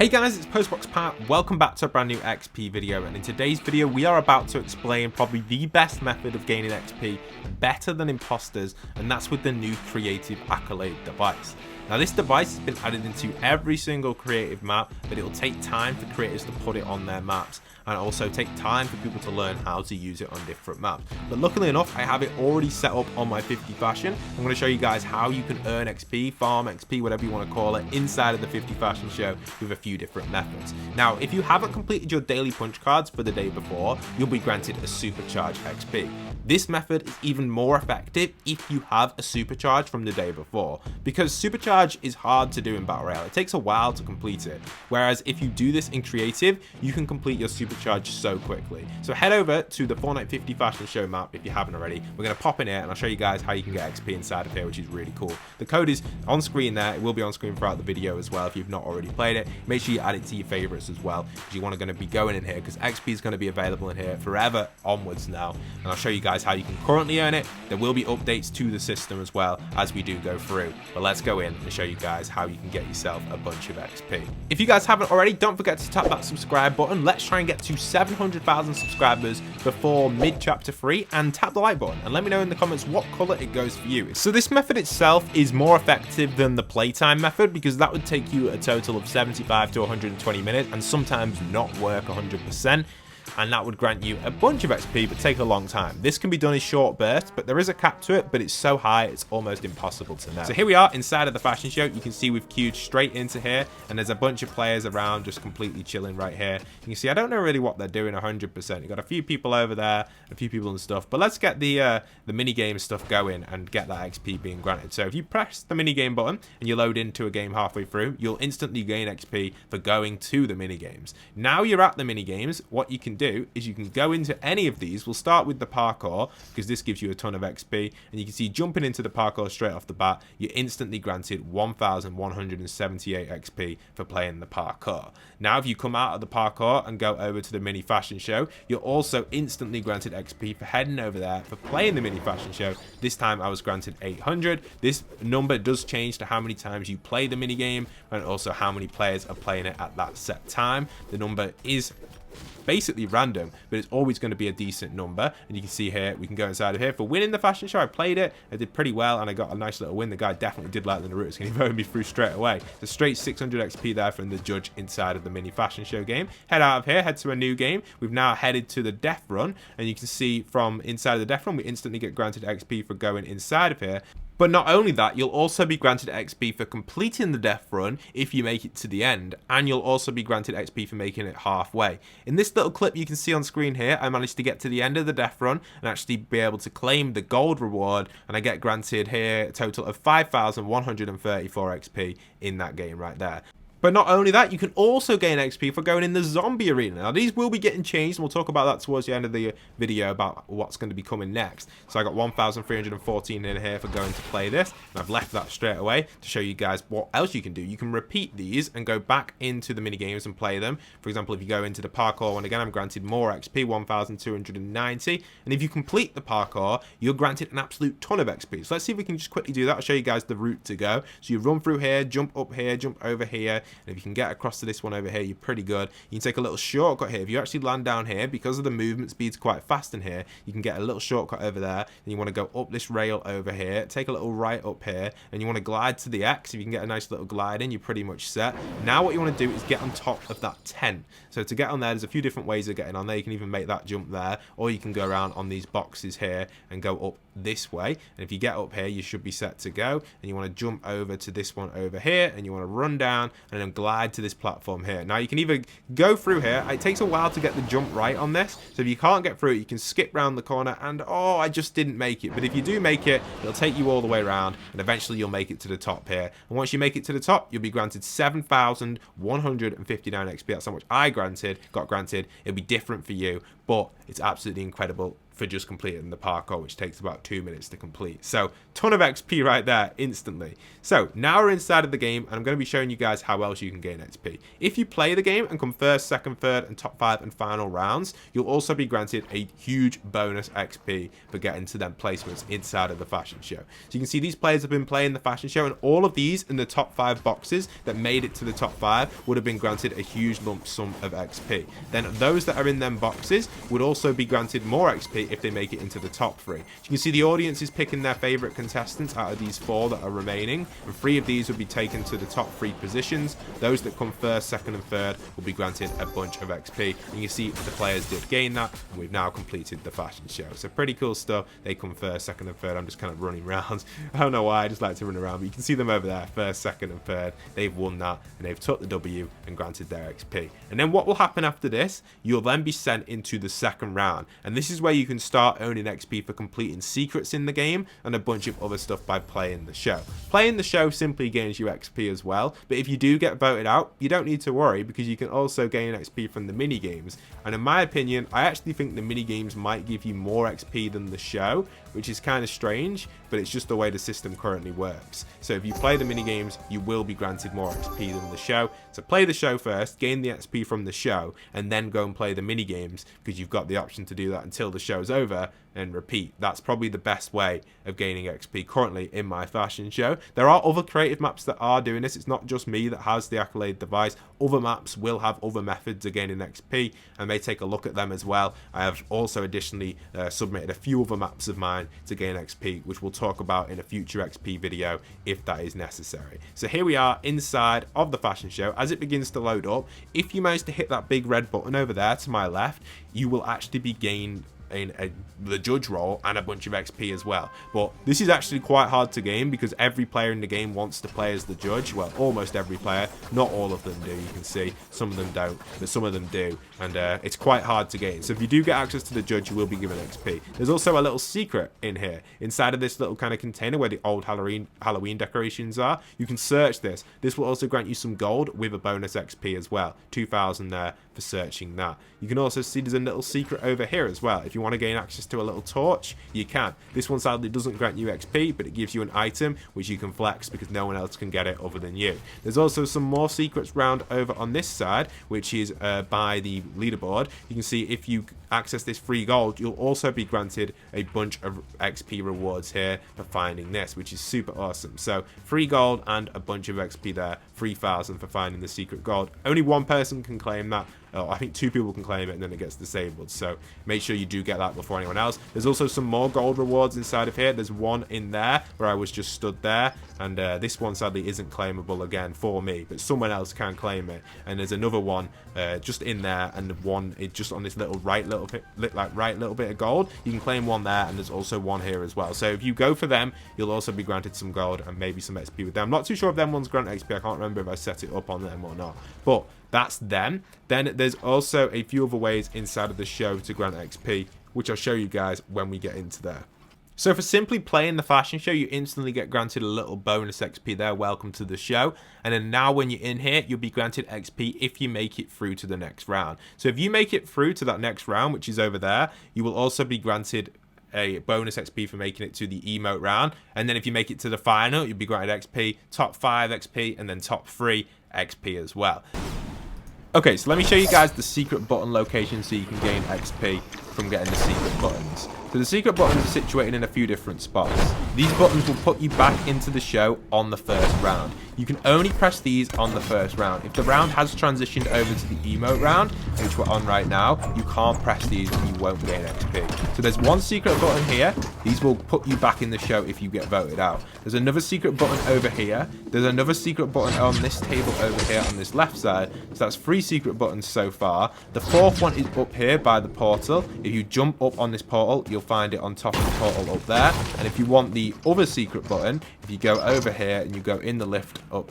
Hey guys, it's postboxpat. Welcome back to a brand new XP video, and in today's video we are about to explain probably the best method of gaining XP, better than imposters, and that's with the new creative accolade device. Now this device has been added into every single creative map, but it will take time for creators to put it on their maps, and also take time for people to learn how to use it on different maps. But luckily enough, I have it already set up on my 50 fashion. I'm going to show you guys how you can earn XP, farm XP, whatever you want to call it, inside of the 50 fashion show with a few different methods. Now, if you haven't completed your daily punch cards for the day before, you'll be granted a supercharge XP. This method is even more effective if you have a supercharge from the day before, because supercharge is hard to do in Battle Royale. It takes a while to complete it, whereas if you do this in creative, you can complete your supercharge so quickly. So head over to the Fortnite 50 fashion show map if you haven't already. We're going to pop in here and I'll show you guys how you can get XP inside of here, which is really cool. The code is on screen there. It will be on screen throughout the video as well if you've not already played it. Make sure you add it to your favorites as well, because you want to be going in here, because XP is going to be available in here forever onwards now, and I'll show you guys how you can currently earn it. There will be updates to the system as well as we do go through, but let's go in and show you guys how you can get yourself a bunch of XP. If you guys haven't already, don't forget to tap that subscribe button. Let's try and get to 700,000 subscribers before mid chapter 3, and tap the like button and let me know in the comments what color it goes for you. So this method itself is more effective than the playtime method, because that would take you a total of 75 to 120 minutes and sometimes not work 100%. And that would grant you a bunch of XP but take a long time. This can be done in short bursts, but there is a cap to it, but it's so high it's almost impossible to know. So here we are inside of the fashion show. You can see we've queued straight into here, and there's a bunch of players around just completely chilling right here. You can see I don't know really what they're doing 100%. You've got a few people over there, a few people and stuff, but let's get the minigame stuff going and get that XP being granted. So if you press the minigame button and you load into a game halfway through, you'll instantly gain XP for going to the minigames. Now you're at the minigames, what you can do is you can go into any of these. We'll start with the parkour, because this gives you a ton of XP, and you can see jumping into the parkour straight off the bat, you're instantly granted 1,178 XP for playing the parkour. Now if you come out of the parkour and go over to the mini fashion show, you're also instantly granted XP for heading over there for playing the mini fashion show. This time I was granted 800. This number does change to how many times you play the mini game, and also how many players are playing it at that set time. The number is basically random, but it's always going to be a decent number. And you can see here, we can go inside of here for winning the fashion show. I played it, I did pretty well, and I got a nice little win. The guy definitely did like the Naruto skin. He voted me through straight away. The straight 600 XP there from the judge inside of the mini fashion show game. Head out of here, head to a new game. We've now headed to the death run, and you can see from inside of the death run, we instantly get granted XP for going inside of here. But not only that, you'll also be granted XP for completing the death run if you make it to the end, and you'll also be granted XP for making it halfway. In this little clip you can see on screen here, I managed to get to the end of the death run and actually be able to claim the gold reward, and I get granted here a total of 5,134 XP in that game right there. But not only that, you can also gain XP for going in the zombie arena. Now, these will be getting changed, and we'll talk about that towards the end of the video about what's going to be coming next. So I got 1,314 in here for going to play this, and I've left that straight away to show you guys what else you can do. You can repeat these and go back into the minigames and play them. For example, if you go into the parkour one again, I'm granted more XP, 1,290. And if you complete the parkour, you're granted an absolute ton of XP. So let's see if we can just quickly do that. I'll show you guys the route to go. So you run through here, jump up here, jump over here. And if you can get across to this one over here, you're pretty good. You can take a little shortcut here. If you actually land down here, because of the movement speed's quite fast in here, you can get a little shortcut over there. And you want to go up this rail over here, take a little right up here, and you want to glide to the X. If you can get a nice little glide in, you're pretty much set. Now what you want to do is get on top of that tent. So to get on there, there's a few different ways of getting on there. You can even make that jump there, or you can go around on these boxes here and go up this way. And if you get up here, you should be set to go, and you want to jump over to this one over here, and you want to run down and then glide to this platform here. Now you can either go through here. It takes a while to get the jump right on this, so if you can't get through it, you can skip round the corner, and oh, I just didn't make it. But if you do make it, it'll take you all the way around, and eventually you'll make it to the top here. And once you make it to the top, you'll be granted 7,159 XP. That's how much I got granted. It'll be different for you, but it's absolutely incredible for just completing the parkour, which takes about 2 minutes to complete. So ton of XP right there instantly. So now we're inside of the game, and I'm going to be showing you guys how else you can gain XP. If you play the game and come first, second, third, and top 5 and final rounds, you'll also be granted a huge bonus XP for getting to them placements inside of the fashion show. So you can see these players have been playing the fashion show, and all of these in the top 5 boxes that made it to the top 5 would have been granted a huge lump sum of XP. Then those that are in them boxes would also be granted more XP if they make it into the top 3. So you can see the audience is picking their favorite contestants out of these 4 that are remaining, and 3 of these will be taken to the top 3 positions. Those that come first, second, and third will be granted a bunch of XP. And you see the players did gain that, and we've now completed the fashion show. So pretty cool stuff. They come first, second, and third. I'm just kind of running around. I don't know why, I just like to run around, but you can see them over there, first, second, and third. They've won that, and they've took the W and granted their XP. And then what will happen after this, you'll then be sent into the second round, and this is where you can start earning XP for completing secrets in the game and a bunch of other stuff by playing the show. Playing the show simply gains you XP as well, but if you do get voted out, you don't need to worry, because you can also gain XP from the mini games. And in my opinion, I actually think the mini games might give you more XP than the show, which is kind of strange, but it's just the way the system currently works. So if you play the mini games, you will be granted more XP than the show. So play the show first, gain the XP from the show, and then go and play the mini games, because you've got the option to do that until the show's over and repeat. That's probably the best way of gaining XP currently in my fashion show. There are other creative maps that are doing this. It's not just me that has the Accolade device. Other maps will have other methods of gaining XP, and may take a look at them as well. I have also additionally submitted a few other maps of mine to gain XP, which we'll talk about in a future XP video if that is necessary. So here we are inside of the fashion show. As it begins to load up, if you manage to hit that big red button over there to my left, you will actually be gained in the judge role and a bunch of XP as well. But this is actually quite hard to gain, because every player in the game wants to play as the judge. Well, almost every player, not all of them do, you can see. Some of them don't, but some of them do, and it's quite hard to gain. So if you do get access to the judge, you will be given XP. There's also a little secret in here, inside of this little kind of container where the old Halloween decorations are. You can search this. This will also grant you some gold with a bonus XP as well. 2,000 there for searching that. You can also see there's a little secret over here as well. If you want to gain access to a little torch, you can. This one sadly doesn't grant you XP, but it gives you an item which you can flex, because no one else can get it other than you. There's also some more secrets round over on this side, which is by the leaderboard. You can see if you access this free gold, you'll also be granted a bunch of XP rewards here for finding this, which is super awesome. So free gold and a bunch of XP there, 3,000 for finding the secret gold. Only one person can claim that. Oh, I think 2 people can claim it, and then it gets disabled. So make sure you do get that before anyone else. There's also some more gold rewards inside of here. There's one in there where I was just stood there, and this one sadly isn't claimable again for me, but someone else can claim it. And there's another one just in there, and one is just on this little right little bit of gold. You can claim one there, and there's also one here as well. So if you go for them, you'll also be granted some gold and maybe some XP with them. I'm not too sure if them ones grant XP. I can't remember if I set it up on them or not, but that's them. Then there's also a few other ways inside of the show to grant XP, which I'll show you guys when we get into there. So for simply playing the fashion show, you instantly get granted a little bonus XP there. Welcome to the show. And then now when you're in here, you'll be granted XP if you make it through to the next round. So if you make it through to that next round, which is over there, you will also be granted a bonus XP for making it to the emote round. And then if you make it to the final, you'll be granted XP, top 5 XP, and then top 3 XP as well. Okay, so let me show you guys the secret button location so you can gain XP from getting the secret buttons. So the secret buttons are situated in a few different spots. These buttons will put you back into the show on the first round. You can only press these on the first round. If the round has transitioned over to the emote round, which we're on right now, you can't press these and you won't gain XP. So there's one secret button here. These will put you back in the show if you get voted out. There's another secret button over here. There's another secret button on this table over here on this left side. So that's 3 secret buttons so far. The 4th one is up here by the portal. If you jump up on this portal, you'll find it on top of the portal up there. And if you want the other secret button, if you go over here and you go in the lift up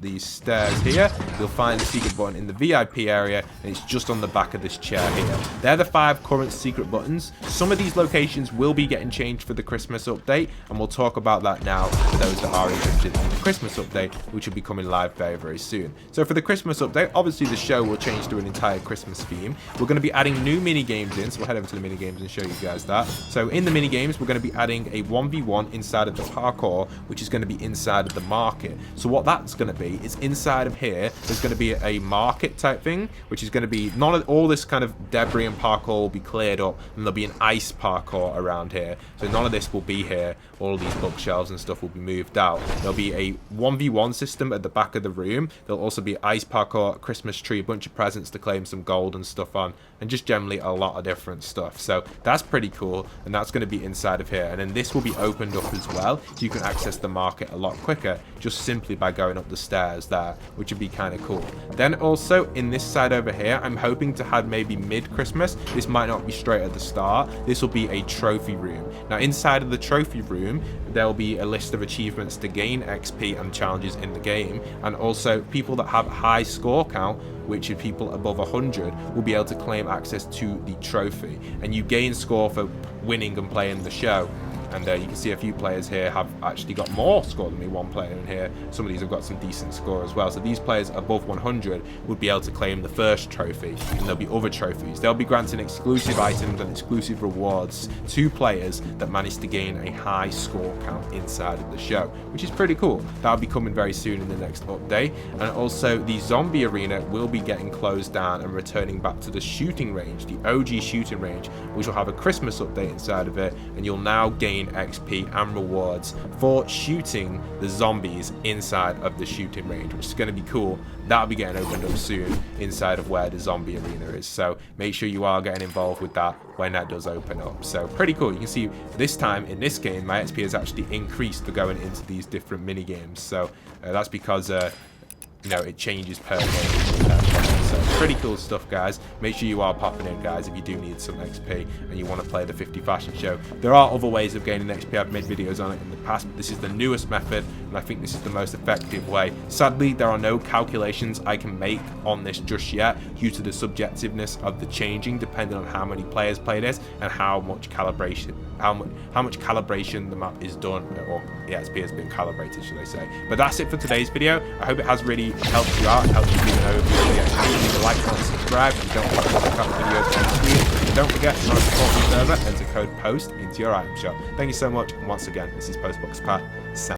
these stairs here, you'll find the secret button in the VIP area, and it's just on the back of this chair here. They're the 5 current secret buttons. Some of these locations will be getting changed for the Christmas update, and we'll talk about that now for those that are interested in the Christmas update, which will be coming live very, very soon. So for the Christmas update, obviously the show will change to an entire Christmas theme. We're going to be adding new mini games in, so we'll head over to the minigames and show you guys that. So in the minigames, we're going to be adding a 1v1 inside of the parkour, which is going to be inside of the market. So what that's going to be is inside of here, there's going to be a market type thing, which is going to be none of all this kind of debris and parkour will be cleared up, and there'll be an ice parkour around here. So none of this will be here. All of these bookshelves and stuff will be moved out. There'll be a 1v1 system at the back of the room. There'll also be ice parkour, Christmas tree, a bunch of presents to claim some gold and stuff on, and just generally a lot of different stuff. So that's pretty cool, and that's going to be inside of here. And then this will be opened up as well, so you can access the market a lot quicker just simply by going up the stairs there, which would be kind of cool. Then also in this side over here, I'm hoping to have maybe mid-Christmas. This might not be straight at the start. This will be a trophy room. Now inside of the trophy room, there will be a list of achievements to gain XP and challenges in the game, and also people that have high score count, which are people above 100, will be able to claim access to the trophy. And you gain score for winning and playing the show. And you can see a few players here have actually got more score than me, one player in here. Some of these have got some decent score as well. So these players above 100 would be able to claim the first trophy, and there'll be other trophies. They'll be granting exclusive items and exclusive rewards to players that manage to gain a high score count inside of the show, which is pretty cool. That'll be coming very soon in the next update. And also the zombie arena will be getting closed down and returning back to the shooting range, the OG shooting range, which will have a Christmas update inside of it, and you'll now gain XP and rewards for shooting the zombies inside of the shooting range, which is going to be cool. That'll be getting opened up soon inside of where the zombie arena is, so make sure you are getting involved with that when that does open up. So pretty cool. You can see this time in this game my XP has actually increased for going into these different mini games, so that's because you know, it changes per game. So pretty cool stuff, guys. Make sure you are popping in, guys, if you do need some XP and you want to play the 50 fashion show. There are other ways of gaining XP. I've made videos on it in the past, but this is the newest method, and I think this is the most effective way. Sadly, there are no calculations I can make on this just yet due to the subjectiveness of the changing, depending on how many players play this and how much calibration the map is done, or the XP has been calibrated, should I say. But that's it for today's video. I hope it has really helped you out, helped you give an overview of the XP. Leave a like, comment, subscribe if you don't want to watch the videos on screen. And don't forget to support the server, enter code POST into your item shop. Thank you so much, and once again, this is postboxpat.